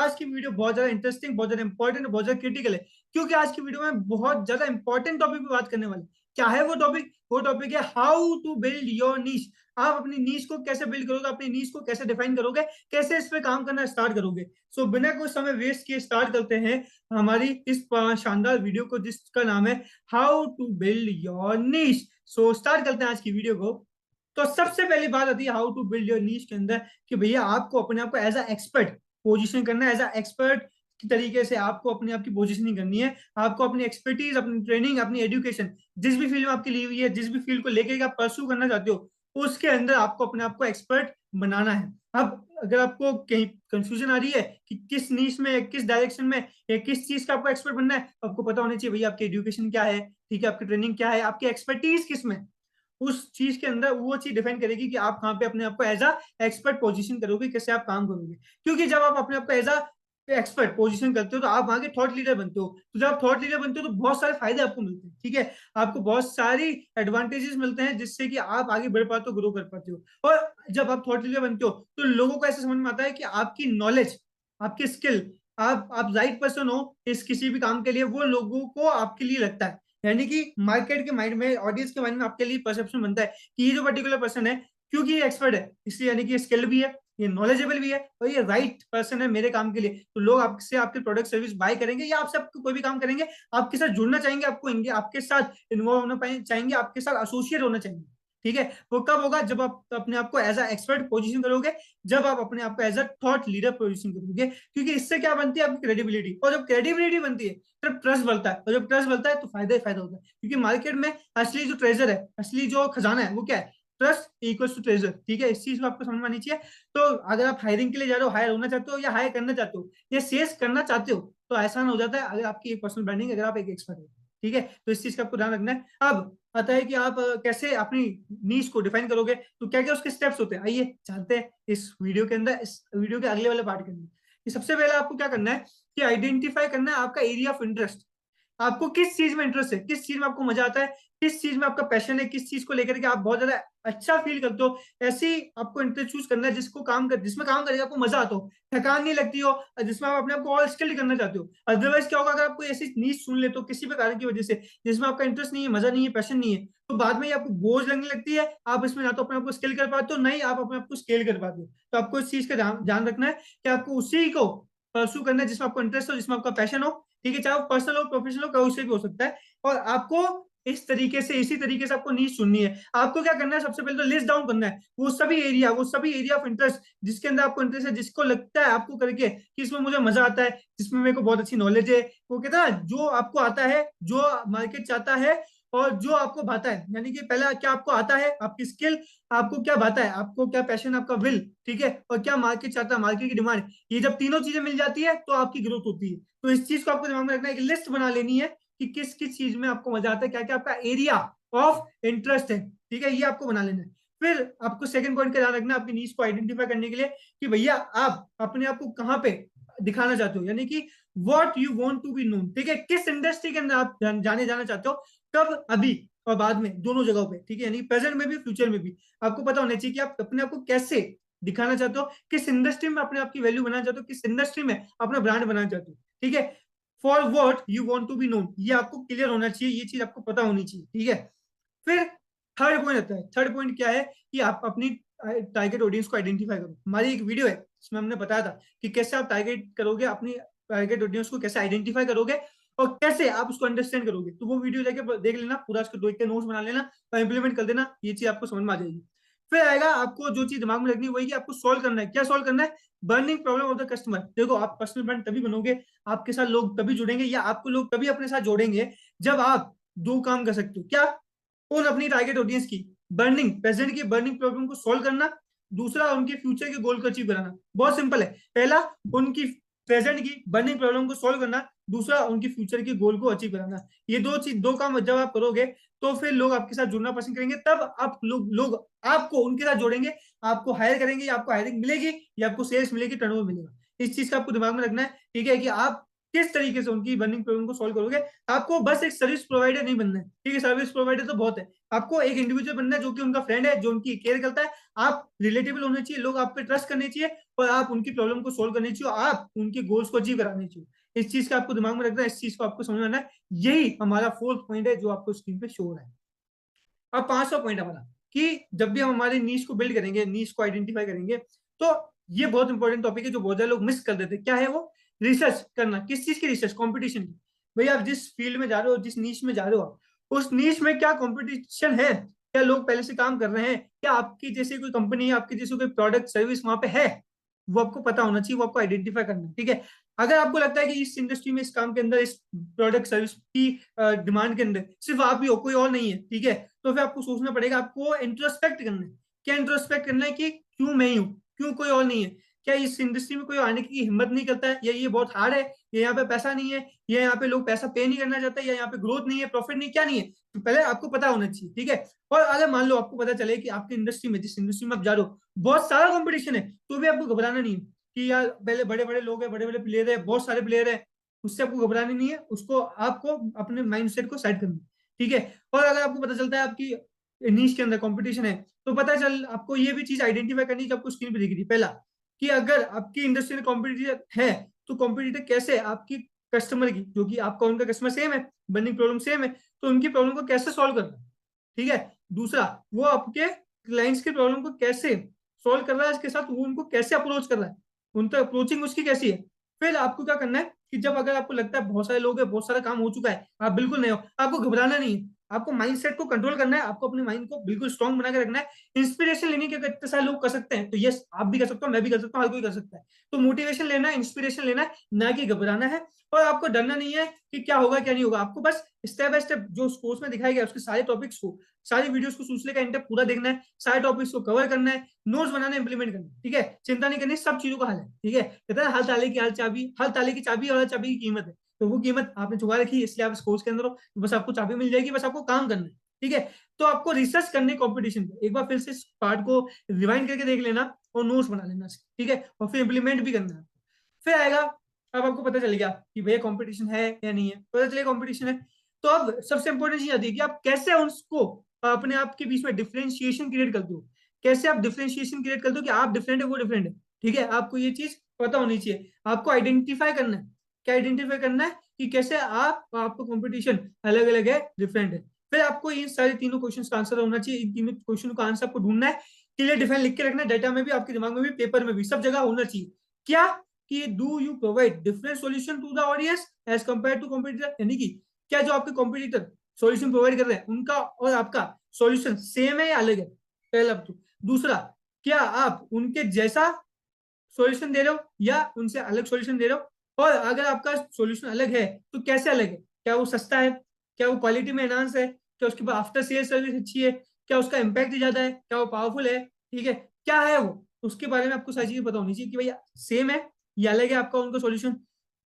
आज की वीडियो बहुत ज्यादा इंटरेस्टिंग, बहुत ज्यादा इंपॉर्टेंट, बहुत ज्यादा क्रिटिकल है, क्योंकि आज की वीडियो में बहुत ज्यादा इंपॉर्टेंट टॉपिक पे बात करने वाले। क्या है वो टॉपिक? वो टॉपिक है how to build your niche. आप अपनी नीश को कैसे बिल्ड करोगे, अपनी नीश को कैसे डिफाइन करोगे, कैसे इस पे काम करना स्टार्ट करोगे। सो बिना कोई समय वेस्ट किए स्टार्ट करते हैं हमारी इस शानदार वीडियो को, जिसका नाम है how to build your niche. So start करते हैं आज की वीडियो को। तो सबसे पहली बात आती है how to build your niche के अंदर, कि भैया आपको अपने आप को एज अ एक्सपर्ट पोजीशन करना है। एज अ एक्सपर्ट की तरीके से आपको अपने आप की पोजीशनिंग करनी है। आपको अपनी एक्सपर्टीज, अपनी ट्रेनिंग, अपनी एजुकेशन, जिस भी फील्ड में आपकी ली हुई है, जिस भी फील्ड को लेकर आप परस्यू करना चाहते हो, उसके अंदर आपको अपने आप को एक्सपर्ट बनाना है। अब अगर आपको कहीं कंफ्यूजन आ रही है कि किस नीश में, किस डायरेक्शन में, या किस चीज का आपको एक्सपर्ट बनना है, तो आपको पता होना चाहिए भैया आपकी एजुकेशन क्या है, ठीक है, आपकी ट्रेनिंग क्या है, आपकी एक्सपर्टीज किस में। उस चीज के अंदर वो चीज डिफाइन करेगी कि आप कहाँ पे अपने आप को एज अ एक्सपर्ट पोजीशन करोगे, कैसे आप काम करोगे। क्योंकि जब आप अपने आप को एज अ एक्सपर्ट पोजीशन करते हो तो आप आगे थॉट लीडर बनते हो। तो जब आप थॉट लीडर बनते हो तो बहुत सारे फायदे आपको मिलते हैं, ठीक है। आपको बहुत सारी एडवांटेजेस मिलते हैं जिससे कि आप आगे बढ़ पाते हो, ग्रो कर पाते हो। और जब आप थॉट लीडर बनते हो तो लोगों को ऐसे समझ में आता है कि आपकी नॉलेज, आपकी स्किल, आप राइट पर्सन हो इस किसी भी काम के लिए, वो लोगों को आपके लिए लगता है। यानी कि मार्केट के माइंड में, ऑडियंस के माइंड में आपके लिए परसेप्शन बनता है कि ये जो पर्टिकुलर पर्सन है, क्योंकि ये एक्सपर्ट है इसलिए, यानी कि ये स्किल्ड भी है, ये नॉलेजेबल भी है, और ये राइट पर्सन है मेरे काम के लिए, तो लोग आपसे आपके प्रोडक्ट सर्विस बाय करेंगे या आपसे आपको कोई भी काम करेंगे, आपके साथ जुड़ना चाहेंगे, आपके साथ इन्वॉल्व होना चाहेंगे, आपके साथ एसोसिएट होना चाहेंगे। ठीक है। वो कब होगा? जब आप अपने आप को एज अ एक्सपर्ट पोजीशन करोगे, जब आप अपने आप को as a thought leader position करोगे, क्योंकि इससे क्या बनती है? आपकी क्रेडिबिलिटी। और जब क्रेडिबिलिटी बनती है तब ट्रस्ट बढ़ता है, और जब ट्रस्ट बढ़ता है तो फायदा ही फायदा होता है। क्योंकि मार्केट में असली जो ट्रेजर है, असली जो खजाना है, वो क्या है? Trust equals to treasure. ठीक है, इस चीज को आपको समझ में आनी चाहिए। तो अगर आप हायरिंग के लिए जा रहे हो, हायर होना चाहते हो या हायर करना चाहते हो या सेल्स करना चाहते हो, तो आसान हो जाता है अगर आपकी एक पर्सनल ब्रांडिंग, अगर आप एक एक्सपर्ट हो। ठीक है, तो इस चीज का आपको ध्यान रखना है। अब आता है कि आप कैसे अपनी नीश को डिफाइन करोगे, तो क्या क्या उसके स्टेप्स होते हैं, आइए जानते हैं इस वीडियो के अंदर, इस वीडियो के अगले वाले पार्ट के अंदर। सबसे पहले आपको क्या करना है कि आइडेंटिफाई करना है आपका एरिया ऑफ इंटरेस्ट। आपको किस चीज में इंटरेस्ट है, किस चीज में आपको मजा आता है, किस चीज में आपका पैशन है, किस चीज को लेकर के आप बहुत ज्यादा अच्छा फील करते हो। ऐसी आपको इंटरेस्ट चूज करना है जिसमें काम करके आपको मजा आता हो, थकान नहीं लगती हो, जिसमें आप अपने आप को और स्किल्ड करना चाहते हो। अदरवाइज क्या होगा, अगर आप कोई ऐसी नीश सुन ले तो किसी भी कारण की वजह से, जिसमें आपका इंटरेस्ट नहीं है, मजा नहीं है, पैशन नहीं है, तो बाद में ये आपको बोझ लगने लगती है। आप इसमें ना तो अपने आप को स्किल कर पाते हो, नहीं आप अपने आप को स्केल कर पाते हो। तो आपको इस चीज का ध्यान रखना है कि आपको उसी को परस्यू करना है जिसमें आपको इंटरेस्ट हो, जिसमें आपका पैशन हो। ठीक है, चाहे वो पर्सनल हो, प्रोफेशनल हो, कोई से भी हो सकता है। और आपको इस तरीके से, इसी तरीके से आपको नीश चुननी है। आपको क्या करना है, सबसे पहले तो लिस्ट डाउन करना है वो सभी एरिया ऑफ इंटरेस्ट जिसके अंदर आपको इंटरेस्ट है, जिसको लगता है आपको करके कि इसमें मुझे मजा आता है, जिसमें मेरे को बहुत अच्छी नॉलेज है। वो कहता है जो आपको आता है, जो मार्केट चाहता है, और जो आपको भाता है। यानी कि पहला क्या आपको आता है, आपकी स्किल, आपको क्या भाता है, आपको क्या पैशन, आपका विल, ठीक है, और क्या मार्केट चाहता है, मार्केट की डिमांड। ये जब तीनों चीजें मिल जाती है तो आपकी ग्रोथ होती है। तो इस चीज को आपको दिमाग में रखना है, एक लिस्ट बना लेनी है कि किस किस चीज में आपको मजा आता है, क्या क्या आपका एरिया ऑफ इंटरेस्ट है। ठीक है, ये आपको बना लेना है। फिर आपको सेकंड पॉइंट का ध्यान रखना है अपनी नीश को आइडेंटिफाई करने के लिए, कि भैया आप अपने आप को कहाँ पे दिखाना चाहते हो, यानी कि what you want to be known. ठीक है, किस इंडस्ट्री के अंदर आप जाने जाना चाहते हो, कब, अभी और बाद में, दोनों जगहों पे। ठीक है, यानी प्रेजेंट में भी, फ्यूचर में भी। आपको पता होना चाहिए कि आप अपने आप को कैसे दिखाना चाहते हो, किस इंडस्ट्री में अपने आप की वैल्यू बनाना चाहते हो, किस इंडस्ट्री में अपना ब्रांड बनाना चाहते हो। ठीक है, for what you want to be known, ये आपको क्लियर होना चाहिए, ये चीज आपको पता होनी चाहिए। ठीक है, फिर थर्ड पॉइंट आता है। थर्ड पॉइंट क्या है कि आप अपनी टारगेट ऑडियंस को आइडेंटिफाई करो। हमारी एक वीडियो है जिसमें हमने बताया था कि कैसे आप टारगेट करोगे, अपनी टारगेट ऑडियंस को कैसे आइडेंटिफाई करोगे और कैसे आप उसको अंडरस्टैंड करोगे। तो वो वीडियो जाके देख लेना, पूरा उसको देख के नोट्स बना लेना और इंप्लीमेंट कर देना, ये चीज आपको समझ में आ जाएगी। फिर आएगा आपको जो चीज दिमाग में रखनी है, वही कि आपको सॉल्व करना है। क्या सॉल्व करना है? Burning problem of the customer. देखो, आप पर्सनल ब्रांड तभी बनोगे, आपके साथ लोग तभी जुड़ेंगे, या आपको लोग तभी अपने साथ जोड़ेंगे, जब आप दो काम कर सकते हो। क्या? उन अपनी टारगेट ऑडियंस की बर्निंग, प्रेजेंट की बर्निंग प्रॉब्लम को सॉल्व करना, दूसरा उनके फ्यूचर के गोल को अचीव कराना। बहुत सिंपल है। पहला उनकी प्रेजेंट की बर्निंग प्रॉब्लम को सॉल्व करना, दूसरा उनकी फ्यूचर के गोल को अचीव कराना। ये दो काम जब आप करोगे तो फिर लोग आपके साथ जुड़ना पसंद करेंगे, तब आप लोग आपको उनके साथ जोड़ेंगे, आपको हायर करेंगे, या आपको हायरिंग मिलेगी या आपको सेल्स मिलेगी, टर्नओवर मिलेगा। इस चीज का आपको दिमाग में रखना है। ठीक है, कि आप किस तरीके से उनकी बर्निंग प्रॉब्लम को सॉल्व करोगे। आपको बस एक सर्विस प्रोवाइडर नहीं बनना है, ठीक है, सर्विस प्रोवाइडर तो बहुत है, आपको एक इंडिविजुअल बनना है जो कि उनका फ्रेंड है, जो उनकी केयर करता है। आप रिलेटेबल होने चाहिए, लोग आप पे ट्रस्ट करने चाहिए और आप उनकी प्रॉब्लम को सोल्व करनी चाहिए, आप उनके गोल्स को अचीव कराने चाहिए। इस चीज का आपको दिमाग में रखना है, इस चीज को आपको समझ में आना है। यही हमारा फोर्थ पॉइंट है जो आपको स्क्रीन पे शो हो रहा है। अब 500 पॉइंट हमारा कि जब भी हम हमारे नीश को बिल्ड करेंगे, नीश को आइडेंटिफाई करेंगे, तो ये बहुत इंपॉर्टेंट टॉपिक है जो बहुत ज्यादा लोग मिस कर देते हैं। क्या है वो? रिसर्च करना। किस चीज की रिसर्च? कंपटीशन की। भाई आप जिस फील्ड में जा रहे हो, जिस नीश में जा रहे हो, उस नीश में क्या कंपटीशन है, क्या लोग पहले से काम कर रहे हैं, क्या आपकी जैसी कोई कंपनी है, आपकी जैसी कोई प्रोडक्ट सर्विस वहां पे है, वो आपको पता होना चाहिए, वो आपको आइडेंटिफाई करना है, ठीक है। अगर आपको लगता है कि इस इंडस्ट्री में, इस काम के अंदर, इस प्रोडक्ट सर्विस की डिमांड के अंदर सिर्फ आप ही हो, कोई और नहीं है, ठीक है, तो फिर आपको सोचना पड़ेगा, आपको इंट्रोस्पेक्ट करना है। क्या इंट्रोस्पेक्ट करना है कि क्यों मैं ही हूँ, क्यों कोई और नहीं है, क्या इस इंडस्ट्री में कोई आने की हिम्मत नहीं करता है, या ये बहुत हार्ड है, या यहाँ पे पैसा नहीं है, या यहाँ पे लोग पैसा पे नहीं करना चाहते, या यहाँ पे ग्रोथ नहीं है, प्रॉफिट नहीं, क्या नहीं है, तो पहले आपको पता होना चाहिए, ठीक है। और अगर मान लो आपको पता चले कि आपकी इंडस्ट्री में, जिस इंडस्ट्री में आप जा रहे हो, बहुत सारा कंपटीशन है, तो भी आपको घबराना नहीं है कि यार पहले बड़े बड़े लोग हैं, बड़े बड़े प्लेयर है, बहुत सारे प्लेयर है, उससे आपको घबराना नहीं है, उसको आपको अपने माइंडसेट को सेट करना है, ठीक है। और अगर आपको पता चलता है आपकी नीश के अंदर कंपटीशन है, तो पता चल आपको ये भी चीज आइडेंटिफाई करनी है जो आपको स्क्रीन पे दिख रही है। पहला कि अगर आपकी इंडस्ट्री में कॉम्पिटिटर है, तो कॉम्पिटिटर कैसे आपकी कस्टमर की, जो कि आपका उनका कस्टमर सेम है, बर्निंग प्रॉब्लम सेम है, तो उनकी प्रॉब्लम को कैसे सॉल्व करना है, ठीक है। दूसरा, वो आपके क्लाइंट्स की प्रॉब्लम को कैसे सॉल्व कर रहा है, इसके साथ वो उनको कैसे अप्रोच कर रहा है, उन तक अप्रोचिंग उसकी कैसी है। फिर आपको क्या करना है कि जब अगर आपको लगता है बहुत सारे लोग हैं, बहुत सारा काम हो चुका है, आप बिल्कुल नहीं हो, आपको घबराना नहीं है, आपको माइंडसेट को कंट्रोल करना है, आपको अपने माइंड को बिल्कुल स्ट्रांग बना के रखना है। इंस्पिरेशन लेने के, अगर इतने सारे लोग कर सकते हैं, तो यस आप भी कर सकते हो, मैं भी कर सकता हूँ, हर कोई कर सकता है। तो मोटिवेशन लेना है, इंस्पिरेशन लेना है, ना कि घबराना है। और आपको डरना नहीं है कि क्या होगा क्या नहीं होगा, आपको बस स्टेप बाय स्टेप जो कोर्स में दिखाया गया उसके सारे टॉपिक्स को, सारी वीडियोस को सूचले का इंटर पूरा देखना है, सारे टॉपिक्स को कवर करना है, नोट्स बनाना, इंप्लीमेंट करना है, ठीक है। चिंता नहीं करनी, सब चीजों का हल है, ठीक है। कहते हैं हर ताले की हर चाबी, हर ताले की चाबी और हर चाबी की कीमत है, तो वो कीमत आपने चुका रखी है, इसलिए आप इस कोर्स के अंदर हो, बस आपको चाबी मिल जाएगी, बस आपको काम करना है, ठीक है। तो आपको रिसर्च करने कंपटीशन पे एक बार फिर से इस पार्ट को रिवाइंड करके देख लेना और नोट्स बना लेना, ठीक है, और फिर इंप्लीमेंट भी करना है। फिर आएगा, अब आपको पता चल गया कि भैया कंपटीशन है या नहीं है, पता चलेगा कंपटीशन है, तो अब सबसे इंपॉर्टेंट चीज आती है कि आप कैसे उसको अपने आप के बीच में डिफरेंशिएशन क्रिएट करते हो, कैसे आप डिफरेंशिएशन क्रिएट करते हो कि आप डिफरेंट है, वो डिफरेंट है, ठीक है। आपको ये चीज पता होनी चाहिए, आपको आइडेंटिफाई करना है, क्या आइडेंटिफाई करना है कि कैसे आपको कंपटीशन अलग अलग है, डिफरेंट है। फिर आपको इन सारे तीनों क्वेश्चन का आंसर होना चाहिए, इन तीनों क्वेश्चन का आंसर आपको ढूंढना है, क्लियर डिफाइन लिख के रखना है, डाटा में भी, आपके दिमाग में भी, पेपर में भी, सब जगह होना चाहिए। क्या? कि do you provide different solution to the audience as compare to competitor, यानी कि क्या जो आपके कॉम्पिटिटर सॉल्यूशन प्रोवाइड कर रहे हैं, उनका और आपका सॉल्यूशन सेम है या अलग है, पहला तो। दूसरा, क्या आप उनके जैसा सॉल्यूशन दे रहे हो या उनसे अलग सॉल्यूशन दे रहे हो, और अगर आपका सॉल्यूशन अलग है तो कैसे अलग है, क्या वो सस्ता है, क्या वो क्वालिटी में एनहांस है, क्या उसके बाद आफ्टर सेल सर्विस अच्छी है, क्या उसका इम्पैक्ट ज्यादा है, क्या वो पावरफुल है, ठीक है, क्या है वो, उसके बारे में आपको सारी चीजें पता होनी चाहिए कि भैया सेम है या अलग है आपका उनका सॉल्यूशन,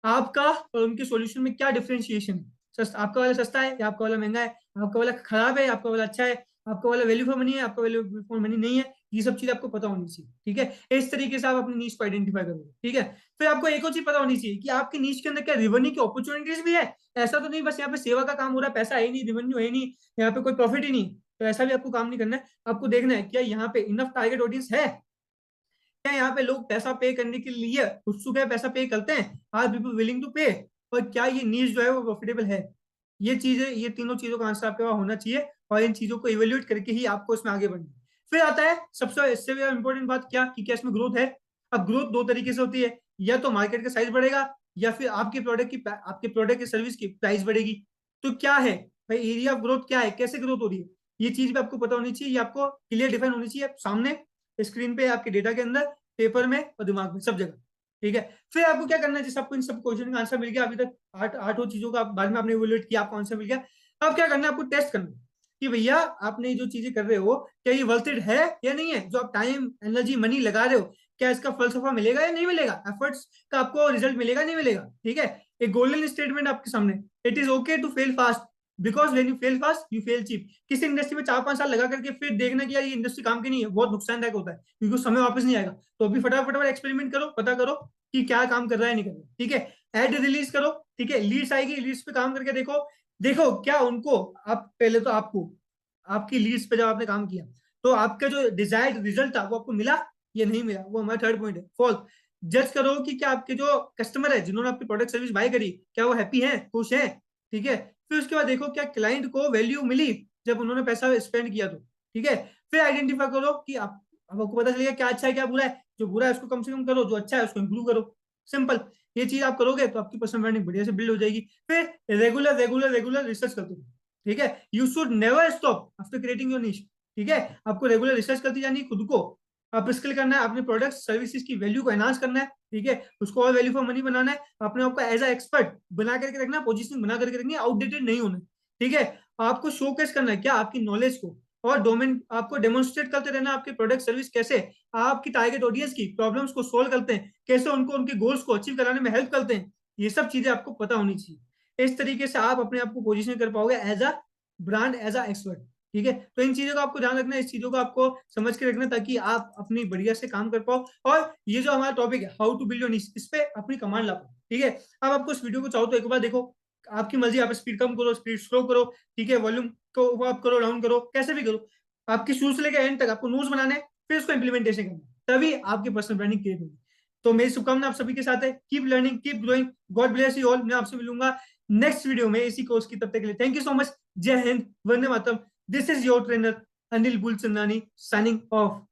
आपका और उनके सॉल्यूशन में क्या डिफरेंशिएशन है, आपका वाला सस्ता है या आपका वाला महंगा है, आपका वाला खराब है, आपका वाला अच्छा है, आपका वाला वैल्यू फॉर मनी है, आपका वैल्यू फॉर मनी नहीं है, ये सब चीज आपको पता होनी चाहिए, ठीक है। इस तरीके से आप अपनी नीश को आइडेंटिफाई करोगे, ठीक है। फिर आपको एक और चीज पता होनी चाहिए कि आपकी नीश के अंदर क्या रेवेन्यू की अपॉर्चुनिटीज भी है, ऐसा तो नहीं बस यहाँ पे सेवा का काम हो रहा है, पैसा है नहीं, रेवेन्यू है नहीं, यहाँ पे कोई प्रॉफिट ही नहीं, तो ऐसा भी आपको काम नहीं करना है। आपको देखना है क्या यहाँ पे इनफ टारगेट ऑडियंस है, क्या यहाँ पे लोग पैसा पे करने के लिए उत्सुक है, पैसा पे करते हैं, आर पीपल विलिंग टू पे, और क्या ये नीश जो है वो प्रॉफिटेबल है। ये चीजें, ये तीनों चीजों का आंसर आपके पास होना चाहिए, और इन चीजों को इवेल्युएट करके ही आपको इसमें आगे बढ़ना है। फिर आता है सबसे इससे भी इंपॉर्टेंट बात, क्या कि क्या इसमें ग्रोथ है। अब ग्रोथ दो तरीके से होती है, या तो मार्केट का साइज बढ़ेगा, या फिर आपके प्रोडक्ट की सर्विस की प्राइस बढ़ेगी। तो क्या है भाई, एरिया ऑफ ग्रोथ क्या है, कैसे ग्रोथ हो रही है, ये चीज भी आपको पता होनी चाहिए, ये आपको क्लियर डिफाइन होनी चाहिए सामने स्क्रीन पे, आपके डेटा के अंदर, पेपर में और दिमाग में, सब जगह, ठीक है। फिर आपको क्या करना है, जैसे आपको इन सब क्वेश्चन का आंसर मिल गया, अभी तक आठों चीजों का बाद में आपने इवैल्यूएट किया, आपको आंसर मिल गया। अब क्या करना है, आपको टेस्ट करना है कि भैया आपने जो चीजें कर रहे हो, क्या ये वर्थ इट है या नहीं है, जो आप टाइम एनर्जी मनी लगा रहे हो, क्या इसका फलसफा मिलेगा या नहीं मिलेगा, एफर्ट्स का आपको रिजल्ट मिलेगा नहीं मिलेगा, ठीक है। एक गोल्डन स्टेटमेंट आपके सामने, it is okay to fail fast, because when you fail fast you fail cheap. किसी इंडस्ट्री में 4-5 साल लगा करके फिर देखना कि यार ये इंडस्ट्री काम की नहीं है, बहुत नुकसानदायक होता है, क्योंकि उस समय वापस नहीं आएगा। तो अभी फटाफट एक्सपेरिमेंट करो, पता करो कि क्या काम कर रहा है नहीं कर रहा है, ठीक है। एड रिलीज करो, ठीक है, लीड्स आएगी, लीड्स पे काम करके देखो, देखो क्या उनको, आप पहले तो आपको आपकी लीड्स पे जब आपने काम किया तो आपका जो डिजायर्ड रिजल्ट था वो आपको मिला या नहीं मिला, वो हमारा थर्ड पॉइंट है। फोर्थ, जज करो कि क्या आपके जो कस्टमर है जिन्होंने आपकी प्रोडक्ट सर्विस बाय करी, क्या वो हैप्पी हैं, खुश हैं, ठीक है। फिर उसके बाद देखो क्या क्लाइंट को वैल्यू मिली जब उन्होंने पैसा स्पेंड किया तो, ठीक है। फिर आइडेंटिफाई करो कि आप, अब आपको पता चलेगा क्या अच्छा है क्या बुरा है, जो बुरा है उसको कम से कम करो, जो अच्छा है उसको इंप्रूव करो, सिंपल। ये चीज आप करोगे तो आपकी पर्सनल ब्रांडिंग बढ़िया से बिल्ड हो जाएगी। फिर रेगुलर रेगुलर रेगुलर रिसर्च करते रहो, ठीक है। You should never stop after creating your निश, ठीक है। आपको रेगुलर रिसर्च करती जानी है, खुद को आप स्किल करना है, अपने प्रोडक्ट सर्विसेज की वैल्यू को एनहांस करना है, ठीक है, उसको और वैल्यू फॉर मनी बनाना है, अपने आपको एज अ एक्सपर्ट बना करके रखना, पोजीशन बना करके रखनी है, आउटडेटेड नहीं होना, ठीक है। आपको शोकेस करना है क्या आपकी नॉलेज को, और डोमेन आपको डेमोन्स्ट्रेट करते रहना आपके प्रोडक्ट सर्विस कैसे आपकी टारगेट ऑडियंस की प्रॉब्लम्स को सोल्व करते हैं, कैसे उनको उनके गोल्स को अचीव कराने में हेल्प करते हैं, ये सब चीजें आपको पता होनी चाहिए। इस तरीके से आप अपने आप को पोजीशन कर पाओगे as a brand, as a expert, ठीक है। तो इन चीजों का आपको ध्यान रखना है, इस चीजों को आपको समझ के रखना ताकि आप अपनी बढ़िया से काम कर पाओ, और ये जो हमारा टॉपिक है हाउ टू बिल्ड योर निश, इस पे अपनी कमांड ला पाओ, ठीक है। अब आपको इस वीडियो को चाहो तो एक बार देखो, आपकी मर्जी, आप स्पीड कम करो, स्पीड स्लो करो, ठीक है, वॉल्यूम को अप करो, डाउन करो, कैसे भी करो, आपकी शुरू से लेकर एंड तक आपको नोट्स बनाने हैं, फिर उसको इंप्लीमेंटेशन करना है, तभी आपकी पर्सनल ब्रांडिंग क्रिएट होगी। तो मेरी शुभकामना आप सभी के साथ है, keep learning, keep growing, God bless you all. मैं आपसे मिलूंगा नेक्स्ट वीडियो में इसी कोर्स की, तब तक के लिए थैंक यू सो मच, जय हिंद, वंदे मातरम। This is your trainer Anil Bulchandani signing of.